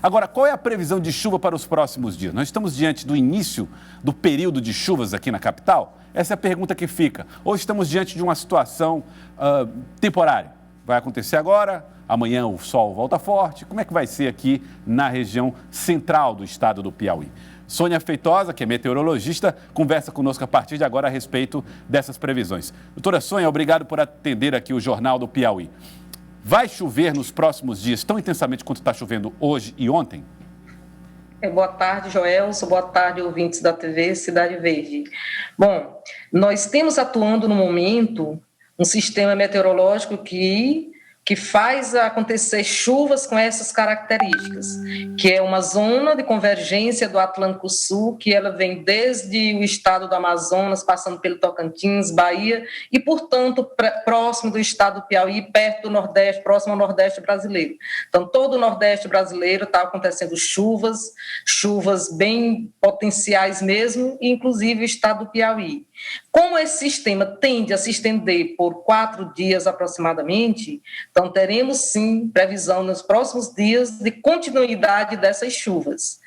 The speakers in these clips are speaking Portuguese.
Agora, qual é a previsão de chuva para os próximos dias? Nós estamos diante do início do período de chuvas aqui na capital? Essa é a pergunta que fica. Ou estamos diante de uma situação temporária? Vai acontecer agora, amanhã o sol volta forte. Como é que vai ser aqui na região central do estado do Piauí? Sônia Feitosa, que é meteorologista, conversa conosco a partir de agora a respeito dessas previsões. Doutora Sônia, obrigado por atender aqui o Jornal do Piauí. Vai chover nos próximos dias tão intensamente quanto está chovendo hoje e ontem? Boa tarde, Joelson. Boa tarde, ouvintes da TV Cidade Verde. Bom, nós temos atuando no momento um sistema meteorológico que faz acontecer chuvas com essas características, que é uma zona de convergência do Atlântico Sul, que ela vem desde o estado do Amazonas, passando pelo Tocantins, Bahia, e, portanto, próximo do estado do Piauí, perto do Nordeste, próximo ao Nordeste brasileiro. Então, todo o Nordeste brasileiro está acontecendo chuvas bem potenciais mesmo, inclusive o estado do Piauí. Como esse sistema tende a se estender por 4 dias aproximadamente, então teremos sim previsão nos próximos dias de continuidade dessas chuvas.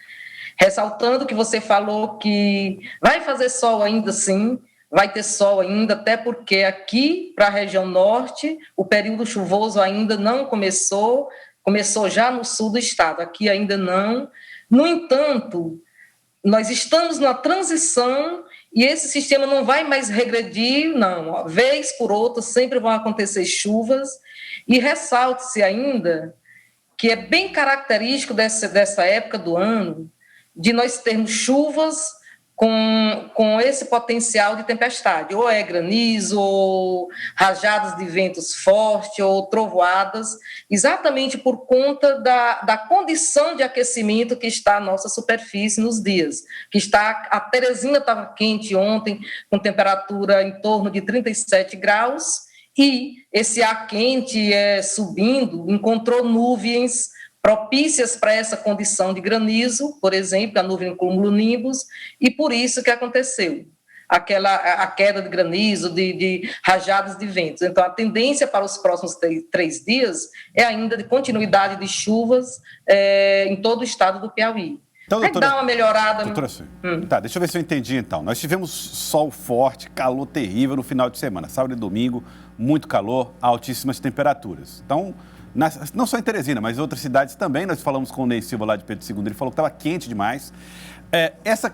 Ressaltando que você falou que vai fazer sol ainda sim, vai ter sol ainda, até porque aqui para a região norte o período chuvoso ainda não começou já no sul do estado, aqui ainda não. No entanto, nós estamos na transição e esse sistema não vai mais regredir, não. Vez por outra, sempre vão acontecer chuvas. E ressalte-se ainda que é bem característico dessa época do ano de nós termos chuvas com esse potencial de tempestade. Ou é granizo, ou rajadas de ventos fortes, ou trovoadas, exatamente por conta da condição de aquecimento que está a nossa superfície nos dias. A Teresina estava quente ontem, com temperatura em torno de 37 graus, e esse ar quente subindo encontrou nuvens propícias para essa condição de granizo, por exemplo, a nuvem cumulonimbus, e por isso que aconteceu a queda de granizo, de rajadas de ventos. Então, a tendência para os próximos 3 dias é ainda de continuidade de chuvas em todo o estado do Piauí. Então, doutora, dá uma melhorada. Doutora, tá, deixa eu ver se eu entendi então. Nós tivemos sol forte, calor terrível no final de semana, sábado e domingo, muito calor, altíssimas temperaturas. Então, não só em Teresina, mas em outras cidades também, nós falamos com o Ney Silva lá de Pedro II, ele falou que estava quente demais.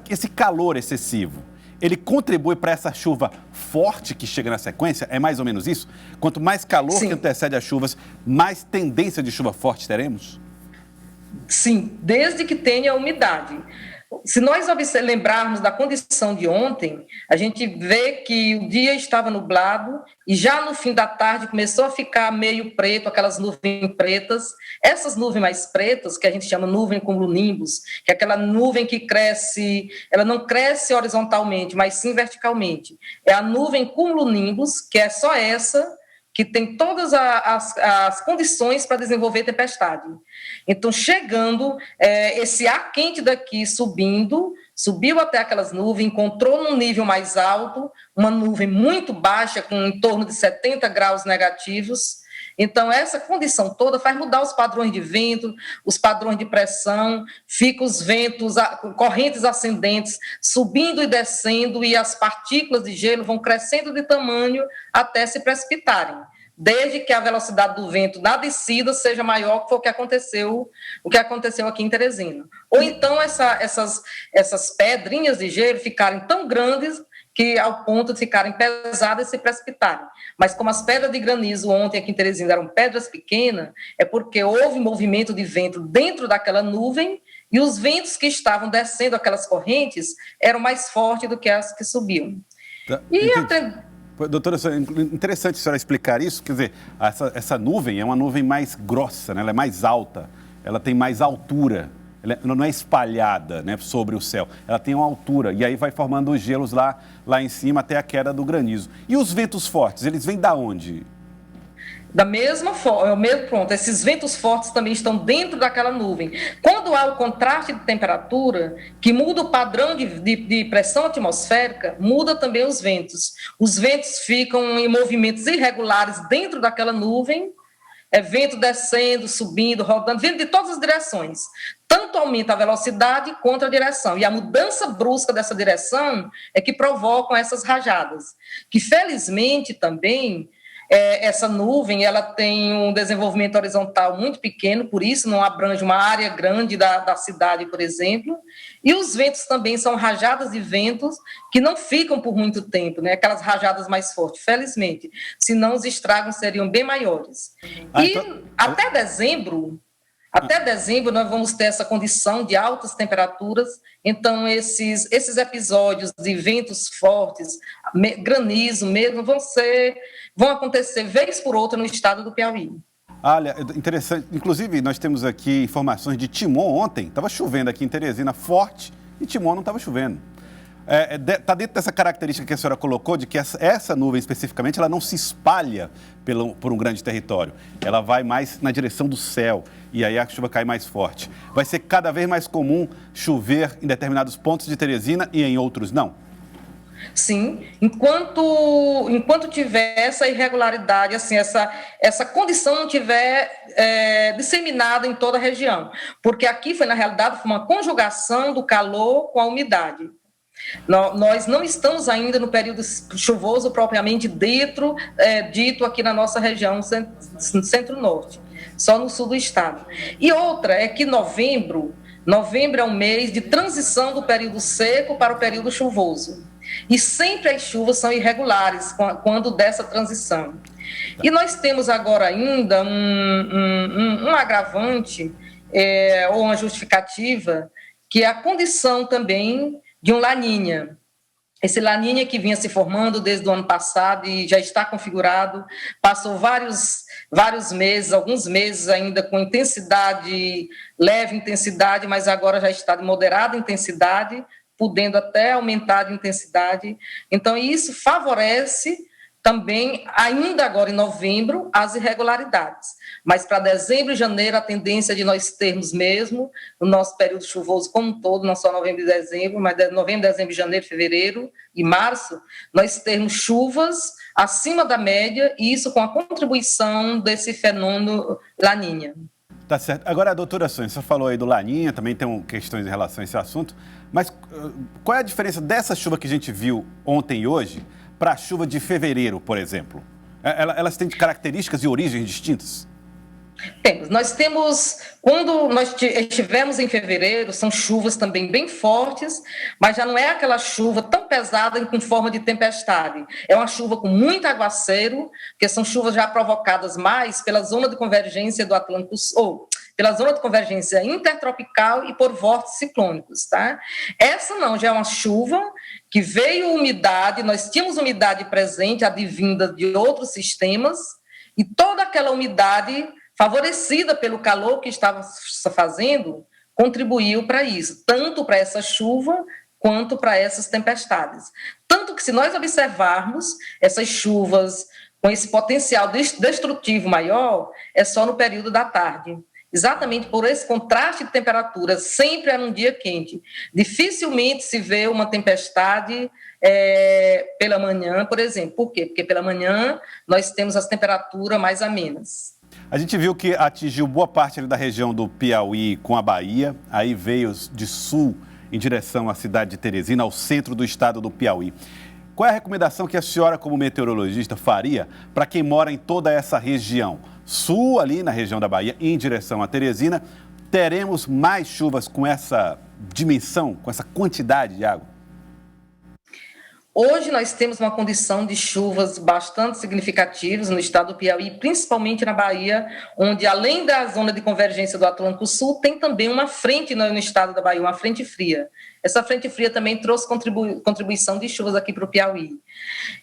Esse calor excessivo, ele contribui para essa chuva forte que chega na sequência? É mais ou menos isso? Quanto mais calor Sim. que antecede as chuvas, mais tendência de chuva forte teremos? Sim, desde que tenha umidade. Se nós lembrarmos da condição de ontem, a gente vê que o dia estava nublado e já no fim da tarde começou a ficar meio preto, aquelas nuvens pretas. Essas nuvens mais pretas, que a gente chama nuvem cumulonimbus, que é aquela nuvem que cresce, ela não cresce horizontalmente, mas sim verticalmente. É a nuvem cumulonimbus, que é só essa, que tem todas as condições para desenvolver tempestade. Então, chegando, esse ar quente daqui subiu até aquelas nuvens, encontrou num nível mais alto, uma nuvem muito baixa, com em torno de 70 graus negativos. Então, essa condição toda faz mudar os padrões de vento, os padrões de pressão, fica os ventos, correntes ascendentes subindo e descendo, e as partículas de gelo vão crescendo de tamanho até se precipitarem, desde que a velocidade do vento na descida seja maior, que foi o que aconteceu aqui em Teresina. Ou então essas pedrinhas de gelo ficarem tão grandes que ao ponto de ficarem pesadas e se precipitarem. Mas como as pedras de granizo ontem aqui em Teresina eram pedras pequenas, é porque houve movimento de vento dentro daquela nuvem e os ventos que estavam descendo aquelas correntes eram mais fortes do que as que subiam. Tá, doutora, interessante a senhora explicar isso, quer dizer, essa nuvem é uma nuvem mais grossa, né? Ela é mais alta, ela tem mais altura. Ela não é espalhada, né, sobre o céu, ela tem uma altura, e aí vai formando os gelos lá em cima até a queda do granizo. E os ventos fortes, eles vêm da onde? Da mesma forma, pronto, esses ventos fortes também estão dentro daquela nuvem. Quando há o contraste de temperatura, que muda o padrão de pressão atmosférica, muda também os ventos. Os ventos ficam em movimentos irregulares dentro daquela nuvem, vento descendo, subindo, rodando, vento de todas as direções. tanto aumenta a velocidade quanto a direção. E a mudança brusca dessa direção é que provocam essas rajadas, que felizmente também essa nuvem ela tem um desenvolvimento horizontal muito pequeno, por isso não abrange uma área grande da cidade, por exemplo, e os ventos também são rajadas de ventos que não ficam por muito tempo, né? Aquelas rajadas mais fortes, felizmente, senão os estragos seriam bem maiores. E até dezembro nós vamos ter essa condição de altas temperaturas, então esses episódios de ventos fortes, granizo mesmo, vão acontecer vez por outra no estado do Piauí. Olha, interessante. Inclusive, nós temos aqui informações de Timon ontem. Estava chovendo aqui em Teresina forte e Timon não estava chovendo. Está dentro dessa característica que a senhora colocou, de que essa nuvem especificamente, ela não se espalha por um grande território. Ela vai mais na direção do céu e aí a chuva cai mais forte. Vai ser cada vez mais comum chover em determinados pontos de Teresina e em outros não? Sim, enquanto tiver essa irregularidade, assim, essa condição não tiver disseminada em toda a região, porque aqui na realidade, foi uma conjugação do calor com a umidade. Nós não estamos ainda no período chuvoso propriamente dito aqui na nossa região centro-norte, só no sul do estado. E outra é que novembro é um mês de transição do período seco para o período chuvoso. E sempre as chuvas são irregulares quando dessa transição. E nós temos agora ainda um agravante, ou uma justificativa, que é a condição também de um Laninha. Esse Laninha que vinha se formando desde o ano passado e já está configurado, passou vários meses, alguns meses ainda com leve intensidade, mas agora já está de moderada intensidade, podendo até aumentar de intensidade. Então, isso favorece também, ainda agora em novembro, as irregularidades. Mas para dezembro e janeiro, a tendência de nós termos mesmo, no nosso período chuvoso como um todo, não só novembro e dezembro, mas novembro, dezembro, janeiro, fevereiro e março, nós termos chuvas acima da média, e isso com a contribuição desse fenômeno Laninha. Tá certo. Agora, doutora Sônia, você falou aí do Laninha, também tem questões em relação a esse assunto, mas qual é a diferença dessa chuva que a gente viu ontem e hoje para a chuva de fevereiro, por exemplo? Elas têm características e origens distintas? Nós temos, quando nós estivemos em fevereiro, são chuvas também bem fortes, mas já não é aquela chuva tão pesada com forma de tempestade. É uma chuva com muito aguaceiro, porque são chuvas já provocadas mais pela zona de convergência do Atlântico Sul, pela zona de convergência intertropical e por vórtices ciclônicos, tá? Essa não, já é uma chuva que veio umidade, nós tínhamos umidade presente, advinda de outros sistemas, e toda aquela umidade favorecida pelo calor que estava fazendo, contribuiu para isso, tanto para essa chuva quanto para essas tempestades. Tanto que, se nós observarmos essas chuvas com esse potencial destrutivo maior, é só no período da tarde. Exatamente por esse contraste de temperatura, sempre era um dia quente. Dificilmente se vê uma tempestade pela manhã, por exemplo. Por quê? Porque pela manhã nós temos as temperaturas mais amenas. A gente viu que atingiu boa parte ali da região do Piauí com a Bahia, aí veio de sul em direção à cidade de Teresina, ao centro do estado do Piauí. Qual é a recomendação que a senhora, como meteorologista, faria para quem mora em toda essa região? Sul, ali na região da Bahia, em direção a Teresina, teremos mais chuvas com essa dimensão, com essa quantidade de água? Hoje nós temos uma condição de chuvas bastante significativas no estado do Piauí, principalmente na Bahia, onde, além da zona de convergência do Atlântico Sul, tem também uma frente no estado da Bahia, uma frente fria. Essa frente fria também trouxe contribuição de chuvas aqui para o Piauí.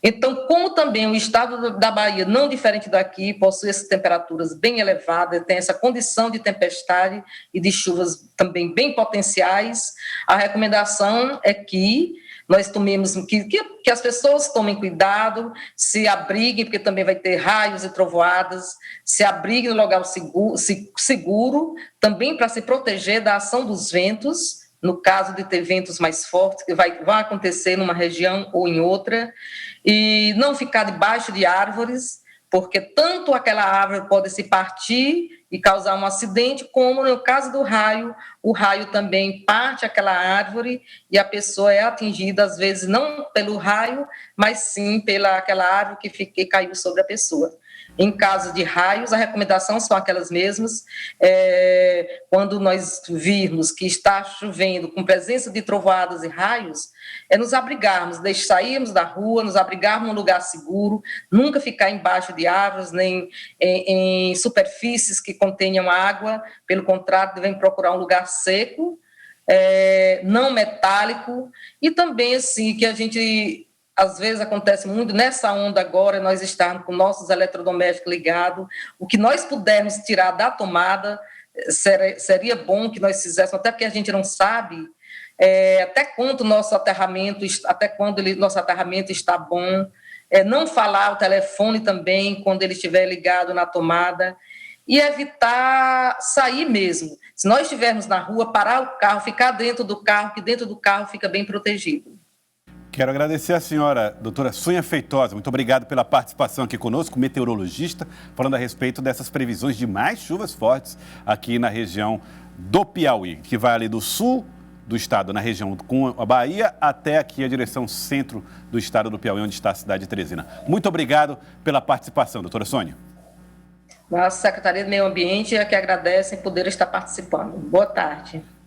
Então, como também o estado da Bahia, não diferente daqui, possui essas temperaturas bem elevadas, tem essa condição de tempestade e de chuvas também bem potenciais, a recomendação é que nós tomemos, que as pessoas tomem cuidado, se abriguem, porque também vai ter raios e trovoadas, se abriguem no local seguro, também para se proteger da ação dos ventos, no caso de ter ventos mais fortes, que vai acontecer numa região ou em outra, e não ficar debaixo de árvores, porque tanto aquela árvore pode se partir e causar um acidente, como no caso do raio, o raio também parte aquela árvore e a pessoa é atingida, às vezes, não pelo raio, mas sim pela aquela árvore que caiu sobre a pessoa. Em caso de raios, a recomendação são aquelas mesmas. Quando nós virmos que está chovendo com presença de trovoadas e raios, nos abrigarmos, sairmos da rua, nos abrigarmos num lugar seguro, nunca ficar embaixo de árvores, nem em superfícies que contenham água. Pelo contrário, devemos procurar um lugar seco, não metálico, e também assim, que a gente... Às vezes acontece muito nessa onda agora, nós estarmos com nossos eletrodomésticos ligados, o que nós pudermos tirar da tomada, seria bom que nós fizéssemos, até porque a gente não sabe até quando nosso aterramento está bom, não falar o telefone também quando ele estiver ligado na tomada, e evitar sair mesmo. Se nós estivermos na rua, parar o carro, ficar dentro do carro, que dentro do carro fica bem protegido. Quero agradecer a senhora, doutora Sônia Feitosa. Muito obrigado pela participação aqui conosco, meteorologista, falando a respeito dessas previsões de mais chuvas fortes aqui na região do Piauí, que vai ali do sul do estado, na região com a Bahia, até aqui a direção centro do estado do Piauí, onde está a cidade de Teresina. Muito obrigado pela participação, doutora Sônia. Nossa Secretaria do Meio Ambiente é que agradece em poder estar participando. Boa tarde.